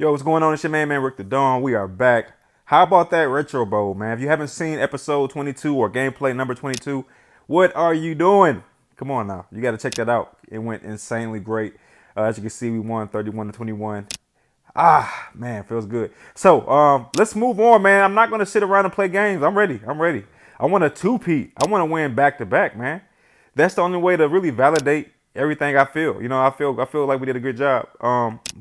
Yo, what's going on? It's your man Rick the Dawn. We are back. How about that Retro Bowl, man? If you haven't seen episode 22 or gameplay number 22, what are you doing? Come on now. You got to check that out. It went insanely great. As you can see, we won 31 to 21. Man, feels good. So, let's move on, man. I'm not going to sit around and play games. I'm ready. I'm ready. I want a two-peat. I want to win back-to-back, man. That's the only way to really validate everything I feel. I feel like we did a good job.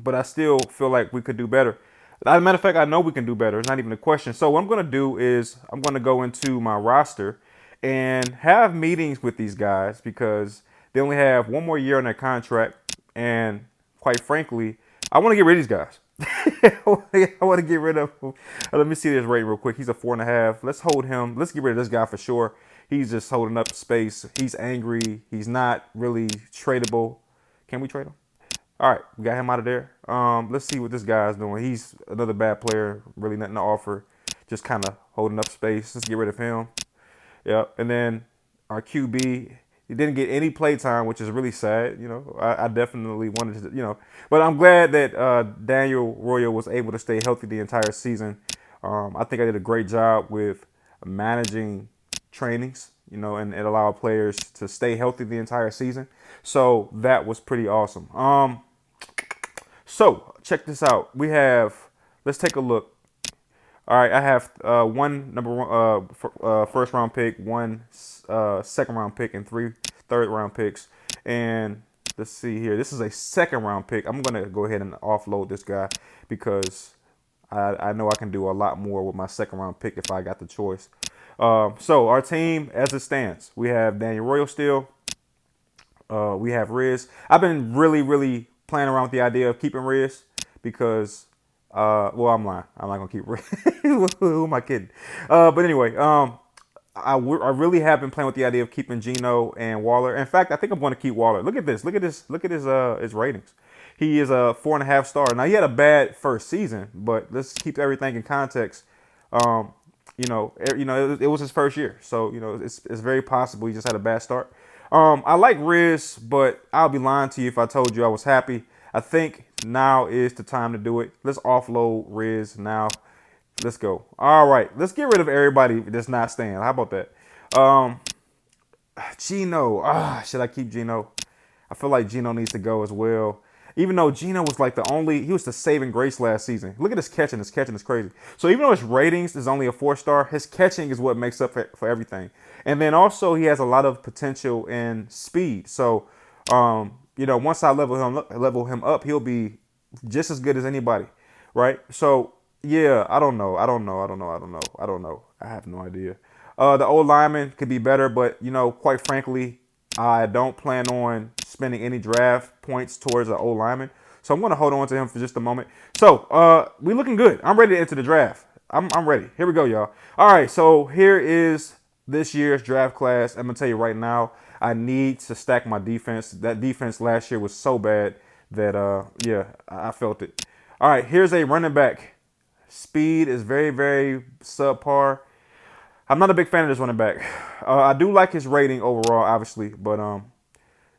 But I still feel like we could do better. As a matter of fact, I know we can do better. It's not even a question. So what I'm gonna do is I'm gonna go into my roster and have meetings with these guys because they only have one more year on their contract. And quite frankly, I want to get rid of these guys. I want to get rid of him. Let me see this rating real quick. He's a 4.5. Let's hold him. Let's get rid of this guy for sure. He's just holding up space. He's angry. He's not really tradable. Can we trade him? All right, we got him out of there. Let's see what this guy's doing. He's another bad player. Really nothing to offer. Just kind of holding up space. Let's get rid of him. Yep. And then our QB, he didn't get any play time, which is really sad. I definitely wanted to, but I'm glad that Daniel Royal was able to stay healthy the entire season. I think I did a great job with managing trainings, and it allowed players to stay healthy the entire season. So that was pretty awesome. So check this out. Let's take a look. All right, I have one number one first round pick, one second round pick, and three third round picks. And let's see here. This is a second round pick. I'm gonna go ahead and offload this guy because I know I can do a lot more with my second round pick if I got the choice. So our team, as it stands, we have Daniel Royal still. We have Riz. I've been really playing around with the idea of keeping Riz because, well, I'm lying. I'm not gonna keep Riz. Who am I kidding? But anyway, I really have been playing with the idea of keeping Geno and Waller. In fact, I think I'm going to keep Waller. Look at this. Look at this. Look at his ratings. He is a 4.5 star. Now he had a bad first season, but let's keep everything in context. It was his first year, so it's very possible he just had a bad start. I like Riz, but I'll be lying to you if I told you I was happy. I think now is the time to do it. Let's offload Riz now. Let's go. All right, let's get rid of everybody that's not staying. How about that? Geno. Should I keep Geno? I feel like Geno needs to go as well. Even though Geno was he was the saving grace last season. Look at his catching. His catching is crazy. So even though his ratings is only a 4-star, his catching is what makes up for everything. And then also he has a lot of potential in speed. So, once I level him up, he'll be just as good as anybody, right? So yeah, I don't know. I have no idea. The old lineman could be better, but quite frankly, I don't plan on spending any draft points towards an old lineman. So I'm going to hold on to him for just a moment. So we looking good. I'm ready to enter the draft. I'm ready. Here we go, y'all. All right, so here is this year's draft class. I'm going to tell you right now, I need to stack my defense. That defense last year was so bad that, I felt it. All right, here's a running back. Speed is very subpar. I'm not a big fan of this running back. I do like his rating overall, obviously, but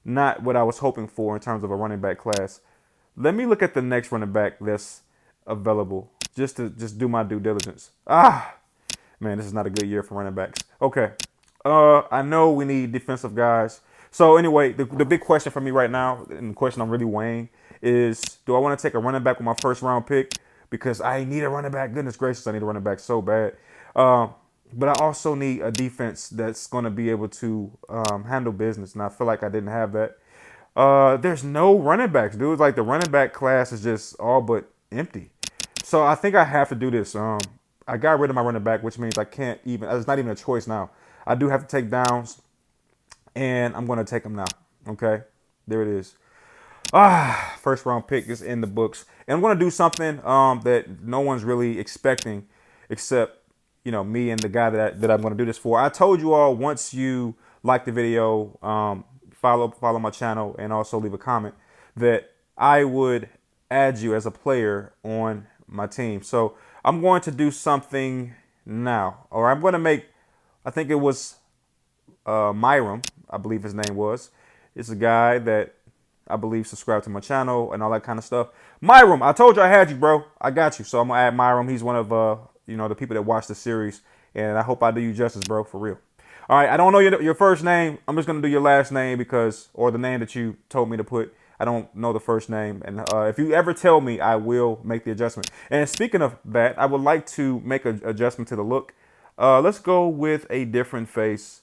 not what I was hoping for in terms of a running back class. Let me look at the next running back that's available just to do my due diligence. Man, this is not a good year for running backs. Okay. I know we need defensive guys. So anyway, the big question for me right now, and the question I'm really weighing is, do I want to take a running back with my first round pick? Because I need a running back. Goodness gracious, I need a running back so bad. But I also need a defense that's going to be able to handle business. And I feel like I didn't have that. There's no running backs, dude. Like the running back class is just all but empty. So I think I have to do this. I got rid of my running back, which means I can't even, it's not even a choice now. I do have to take downs, and I'm going to take them now. Okay, there it is. First round pick is in the books. And I'm going to do something that no one's really expecting except me and the guy that I'm going to do this for. I told you all, once you like the video, follow my channel, and also leave a comment, that I would add you as a player on my team. So I'm going to do something now, or I'm going to make, I think it was MYRUM, I believe his name was. It's a guy that I believe subscribe to my channel and all that kind of stuff. MYRUM, I told you I had you, bro. I got you. So I'm gonna add MYRUM. He's one of the people that watch the series, and I hope I do you justice, bro, for real. All right, I don't know your first name. I'm just gonna do your last name or the name that you told me to put. I don't know the first name, and if you ever tell me, I will make the adjustment. And speaking of that, I would like to make an adjustment to the look. Let's go with a different face.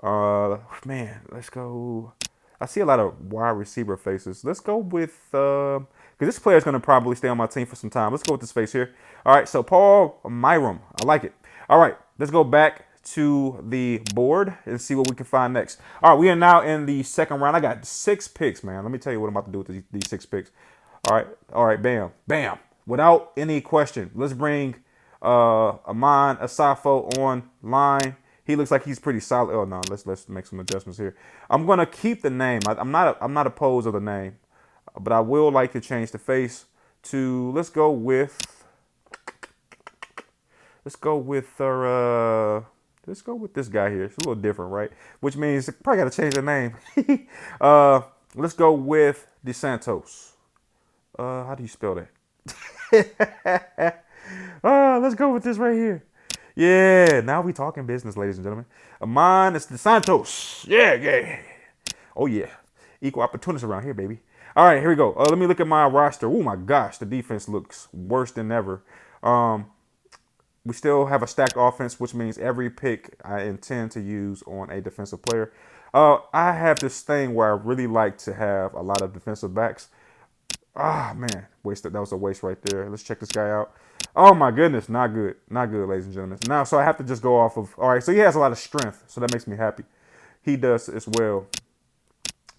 Man, let's go. I see a lot of wide receiver faces. Let's go with, because this player is going to probably stay on my team for some time. Let's go with this face here. All right, so Paul MYRUM. I like it. All right, let's go back to the board and see what we can find next. All right, we are now in the second round. I got 6 picks, man. Let me tell you what I'm about to do with these 6 picks. All right, bam, bam. Without any question, let's bring Amon Asafo on line. He looks like he's pretty solid. Oh no, let's make some adjustments here. I'm gonna keep the name. I'm not opposed of the name, but I will like to change the face to. Let's go with this guy here. It's a little different, right? Which means I probably got to change the name. Let's go with DeSantos. How do you spell that? Let's go with this right here. Yeah, now we talking business, ladies and gentlemen. Amon DeSantos. Yeah. Oh, yeah. Equal opportunities around here, baby. All right, here we go. Let me look at my roster. Oh, my gosh. The defense looks worse than ever. We still have a stacked offense, which means every pick I intend to use on a defensive player. I have this thing where I really like to have a lot of defensive backs. Ah, man. Wasted. That was a waste right there. Let's check this guy out. Oh, my goodness. Not good, ladies and gentlemen. Now, so I have to just go off of, all right, so he has a lot of strength, so that makes me happy. He does as well.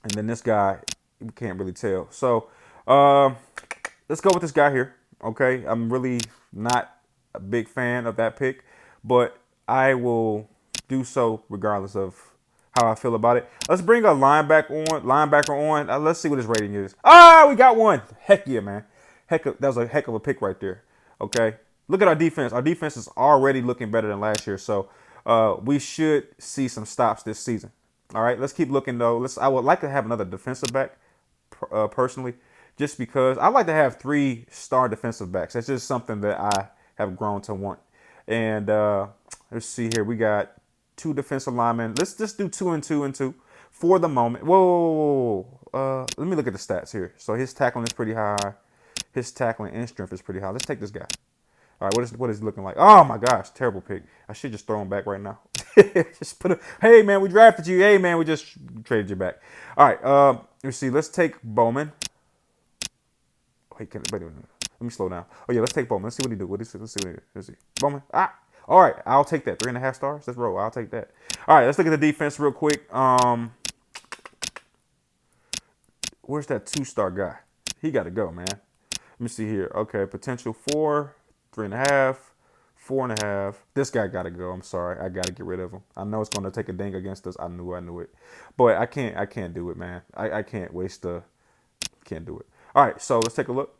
And then this guy, we can't really tell. So let's go with this guy here, okay? I'm really not a big fan of that pick, but I will do so regardless of how I feel about it. Let's bring a linebacker on. Let's see what his rating is. Ah, we got one. Heck yeah, man. That was a heck of a pick right there. Okay, look at our defense. Our defense is already looking better than last year, so we should see some stops this season. All right, let's keep looking though. I would like to have another defensive back, personally, just because I like to have 3-star defensive backs. That's just something that I have grown to want. And let's see here. We got 2 defensive linemen. Let's just do 2 and 2 and 2 for the moment. Whoa. Let me look at the stats here. So his tackling is pretty high. His tackling and strength is pretty high. Let's take this guy. All right, what is he looking like? Oh my gosh, terrible pick. I should just throw him back right now. Just hey man, we drafted you. Hey man, we just traded you back. All right, let's see. Let's take Bowman. Wait, let me slow down. Oh yeah, let's take Bowman. Let's see what he do. Let's see what he do. Let's see. Bowman. All right, I'll take that. 3.5 stars. Let's roll. I'll take that. All right, let's look at the defense real quick. Where's that 2-star guy? He got to go, man. Let me see here. Okay, potential 4, 3.5, 4.5. This guy got to go. I'm sorry. I got to get rid of him. I know it's going to take a ding against us. I knew it. But I can't do it, man. I can't can't do it. All right, so let's take a look.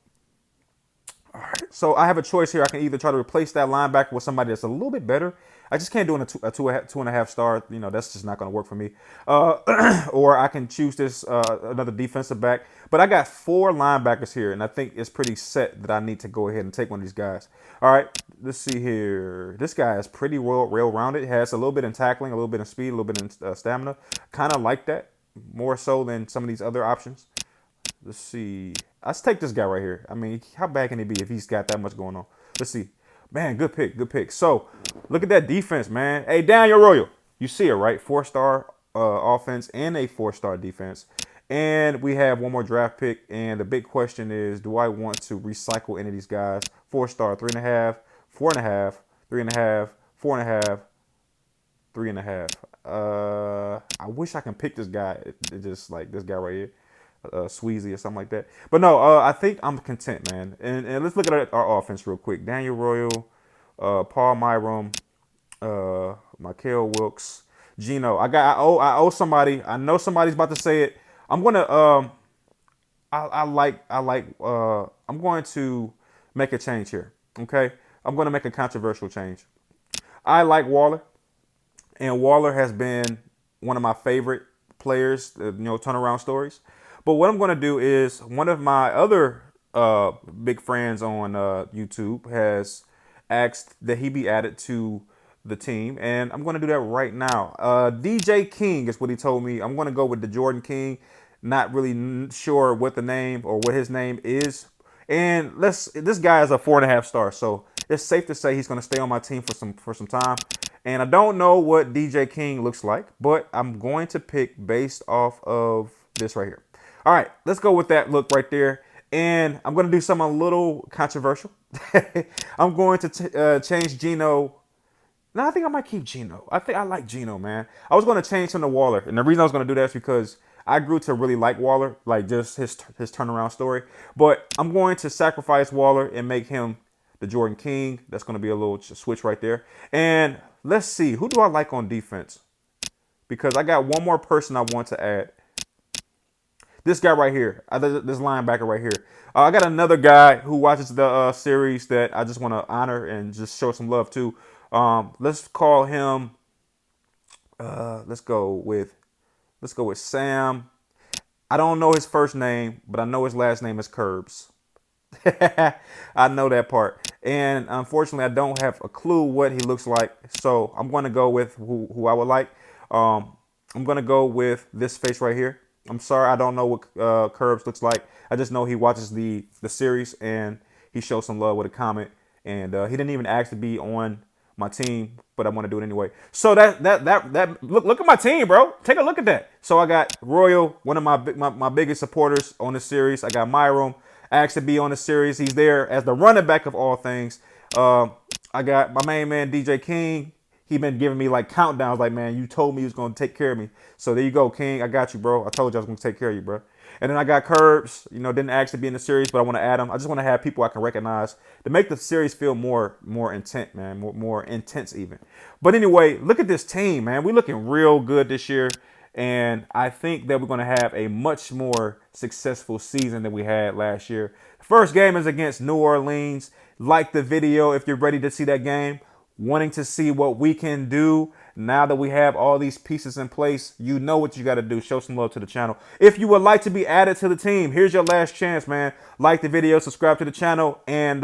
All right, so I have a choice here. I can either try to replace that linebacker with somebody that's a little bit better. I just can't do a 2.5 star. You know, that's just not going to work for me. Or I can choose this another defensive back. But I got 4 linebackers here, and I think it's pretty set that I need to go ahead and take one of these guys. All right, let's see here. This guy is pretty well-rounded. Has a little bit in tackling, a little bit in speed, a little bit in stamina. Kind of like that, more so than some of these other options. Let's see. Let's take this guy right here. I mean, how bad can he be if he's got that much going on? Let's see. Man, good pick. So, look at that defense, man. Hey, Daniel Royal. You see it, right? 4-star offense and a 4-star defense. And we have one more draft pick. And the big question is, do I want to recycle any of these guys? 4-star, 3.5, 4.5, 3.5, 4.5, 3.5. I wish I can pick this guy. Just like this guy right here. Sweezy or something like that. But no, I think I'm content, man. And let's look at our offense real quick. Daniel Royal, Paul MYRUM, Michael Wilkes, Gino. I owe somebody. I know somebody's about to say it. I'm gonna I'm going to make a change here. Okay, I'm going to make a controversial change. I like Waller, and Waller has been one of my favorite players. Turnaround stories. But what I'm going to do is one of my other big friends on YouTube has asked that he be added to the team, and I'm going to do that right now. DJ King is what he told me. I'm going to go with the Jordan King. Not really sure what the name or what his name is. And this guy is a 4.5 star, so it's safe to say he's going to stay on my team for some time. And I don't know what DJ King looks like, but I'm going to pick based off of this right here. All right, let's go with that look right there. And I'm going to do something a little controversial. I'm going to change Geno. No, I think I might keep Geno. I think I like Geno, man. I was going to change him to Waller. And the reason I was going to do that is because I grew to really like Waller, like just his turnaround story. But I'm going to sacrifice Waller and make him the Jordan King. That's going to be a little switch right there. And let's see. Who do I like on defense? Because I got one more person I want to add. This guy right here. This linebacker right here. I got another guy who watches the series that I just want to honor and just show some love to. Let's call him. Let's go with Sam. I don't know his first name, but I know his last name is KERBZ. I know that part. And unfortunately, I don't have a clue what he looks like. So I'm going to go with who I would like. I'm going to go with this face right here. I'm sorry, I don't know what KERBZ looks like. I just know he watches the series and he shows some love with a comment. And he didn't even ask to be on my team, but I want to do it anyway. So that look at my team, bro. Take a look at that. So I got Royal, one of my biggest supporters on the series. I got MYRUM, asked to be on the series. He's there as the running back of all things. I got my main man DJ King. He been giving me like countdowns, like, man, you told me you was gonna take care of me. So there you go, King. I got you, bro. I told you I was gonna take care of you, bro. And then I got KERBZ, didn't ask to be in the series, but I want to add him. I just want to have people I can recognize to make the series feel more intent, man, more intense even. But anyway, look at this team, man. We're looking real good this year. And I think that we're going to have a much more successful season than we had last year. The first game is against New Orleans. Like the video if you're ready to see that game. Wanting to see what we can do now that we have all these pieces in place. You know what you got to do. Show some love to the channel. If you would like to be added to the team, here's your last chance, man. Like the video, subscribe to the channel, and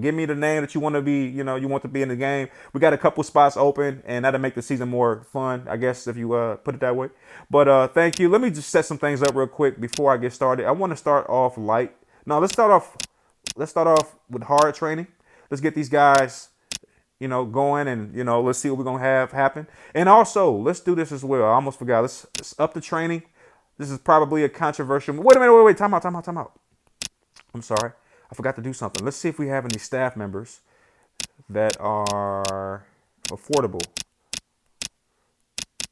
give me the name that you want to be, you want to be in the game. We got a couple spots open, and that'll make the season more fun, I guess, if you put it that way. But thank you. Let me just set some things up real quick before I get started. I want to start off light. No, let's start off with hard training. Let's get these guys going, and, let's see what we're going to have happen. And also, let's do this as well. I almost forgot. Let's up the training. This is probably a controversial. Wait a minute. Wait. Time out. I'm sorry. I forgot to do something. Let's see if we have any staff members that are affordable.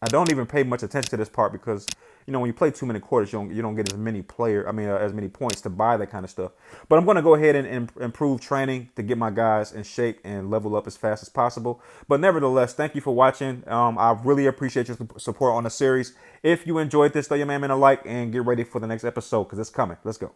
I don't even pay much attention to this part because, when you play too many quarters, you don't get as many as many points to buy that kind of stuff. But I'm going to go ahead and improve training to get my guys in shape and level up as fast as possible. But nevertheless, thank you for watching. I really appreciate your support on the series. If you enjoyed this, throw your man a like and get ready for the next episode because it's coming. Let's go.